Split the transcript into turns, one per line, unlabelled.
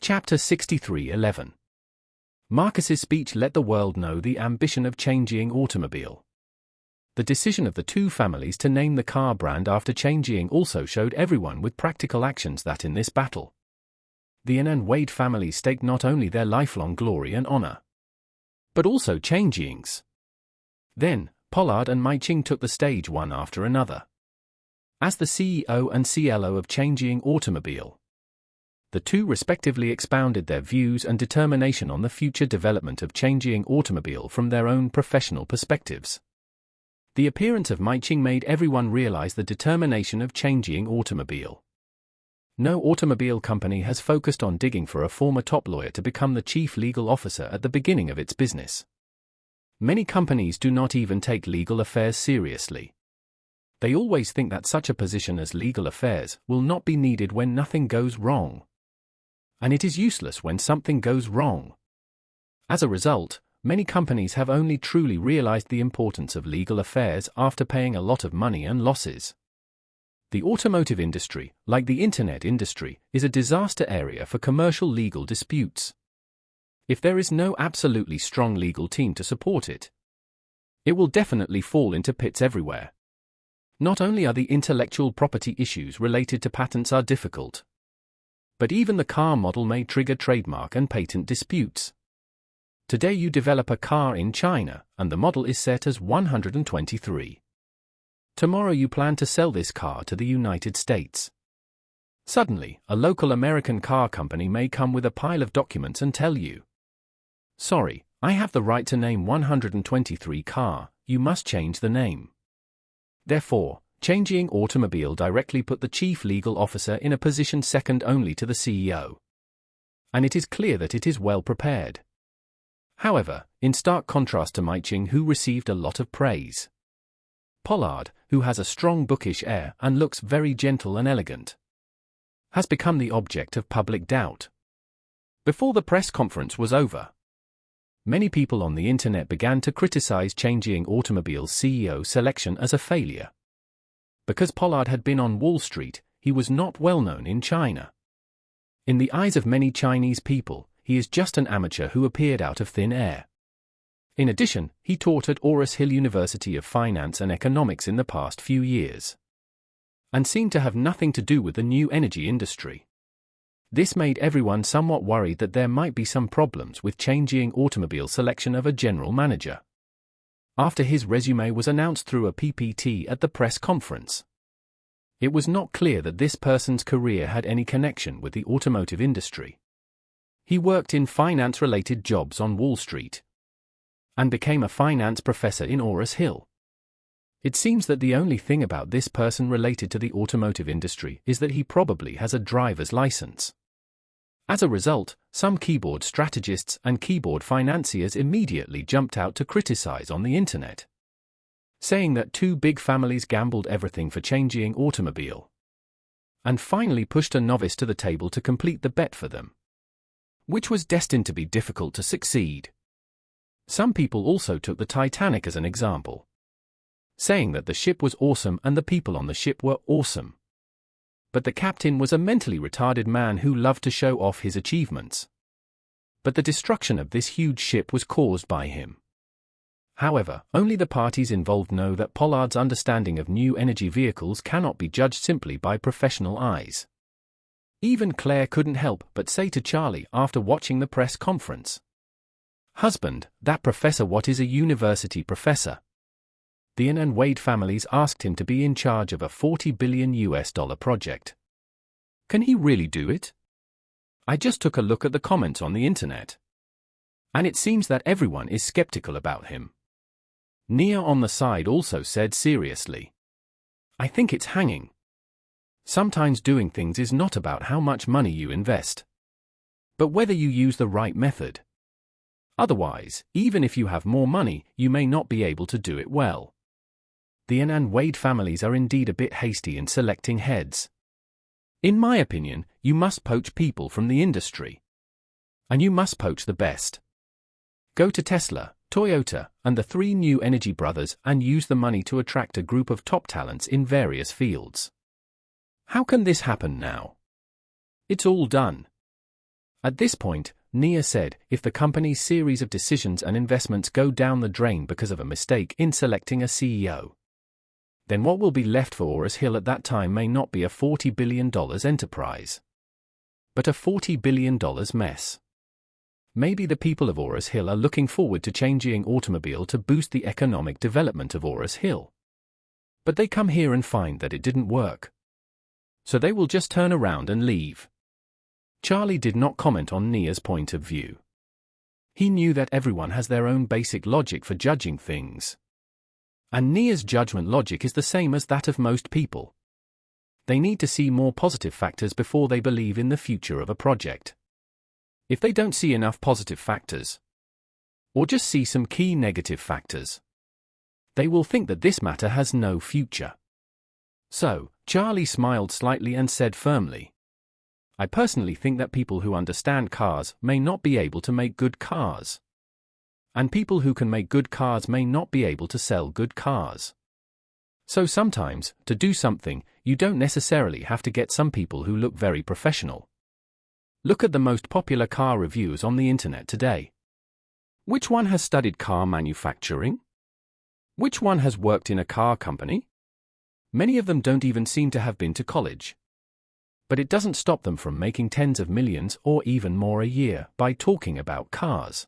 Chapter 63:11. Marcus's speech let the world know the ambition of Changying Automobile. The decision of the two families to name the car brand after Changying also showed everyone with practical actions that in this battle, the An and Wade families staked not only their lifelong glory and honor, but also Changying's. Then, Pollard and Maiching took the stage one after another. As the CEO and CLO of Changying Automobile, the two respectively expounded their views and determination on the future development of Changying Automobile from their own professional perspectives. The appearance of Maiching made everyone realize the determination of Changying Automobile. No automobile company has focused on digging for a former top lawyer to become the chief legal officer at the beginning of its business. Many companies do not even take legal affairs seriously. They always think that such a position as legal affairs will not be needed when nothing goes wrong. And it is useless when something goes wrong. As a result, many companies have only truly realized the importance of legal affairs after paying a lot of money and losses. The automotive industry, like the internet industry, is a disaster area for commercial legal disputes. If there is no absolutely strong legal team to support it, it will definitely fall into pits everywhere. Not only are the intellectual property issues related to patents are difficult, but even the car model may trigger trademark and patent disputes. Today you develop a car in China, and the model is set as 123. Tomorrow you plan to sell this car to the United States. Suddenly, a local American car company may come with a pile of documents and tell you, "Sorry, I have the right to name 123 car, you must change the name." Therefore, Changying Automobile directly put the chief legal officer in a position second only to the CEO. And it is clear that it is well prepared. However, in stark contrast to Maiching, who received a lot of praise, Pollard, who has a strong bookish air and looks very gentle and elegant, has become the object of public doubt. Before the press conference was over, many people on the internet began to criticize Changying Automobile's CEO selection as a failure. Because Pollard had been on Wall Street, he was not well known in China. In the eyes of many Chinese people, he is just an amateur who appeared out of thin air. In addition, he taught at Oris Hill University of Finance and Economics in the past few years, and seemed to have nothing to do with the new energy industry. This made everyone somewhat worried that there might be some problems with Changying Automobile's selection of a general manager. After his resume was announced through a PPT at the press conference, it was not clear that this person's career had any connection with the automotive industry. He worked in finance-related jobs on Wall Street and became a finance professor in Oris Hill. It seems that the only thing about this person related to the automotive industry is that he probably has a driver's license. As a result, some keyboard strategists and keyboard financiers immediately jumped out to criticize on the internet, saying that two big families gambled everything for Changying Automobile, and finally pushed a novice to the table to complete the bet for them, which was destined to be difficult to succeed. Some people also took the Titanic as an example, saying that the ship was awesome and the people on the ship were awesome. But the captain was a mentally retarded man who loved to show off his achievements. But the destruction of this huge ship was caused by him. However, only the parties involved know that Pollard's understanding of new energy vehicles cannot be judged simply by professional eyes. Even Claire couldn't help but say to Charlie after watching the press conference, "Husband, that professor, what is a university professor?" The An and Wade families asked him to be in charge of a $40 billion project. Can he really do it? I just took a look at the comments on the internet, and it seems that everyone is skeptical about him. Nia on the side also said seriously, "I think it's hanging. Sometimes doing things is not about how much money you invest, but whether you use the right method. Otherwise, even if you have more money, you may not be able to do it well." The An and Wade families are indeed a bit hasty in selecting heads. In my opinion, you must poach people from the industry. And you must poach the best. Go to Tesla, Toyota, and the three new energy brothers and use the money to attract a group of top talents in various fields. How can this happen now? It's all done. At this point, Nia said, if the company's series of decisions and investments go down the drain because of a mistake in selecting a CEO, then what will be left for Ores Hill at that time may not be a $40 billion enterprise, but a $40 billion mess. Maybe the people of Ores Hill are looking forward to changing automobile to boost the economic development of Ores Hill. But they come here and find that it didn't work. So they will just turn around and leave. Charlie did not comment on Nia's point of view. He knew that everyone has their own basic logic for judging things. And Nia's judgment logic is the same as that of most people. They need to see more positive factors before they believe in the future of a project. If they don't see enough positive factors, or just see some key negative factors, they will think that this matter has no future. So, Charlie smiled slightly and said firmly, I personally think that people who understand cars may not be able to make good cars. And people who can make good cars may not be able to sell good cars. So sometimes, to do something, you don't necessarily have to get some people who look very professional. Look at the most popular car reviews on the internet today. Which one has studied car manufacturing? Which one has worked in a car company? Many of them don't even seem to have been to college. But it doesn't stop them from making tens of millions or even more a year by talking about cars.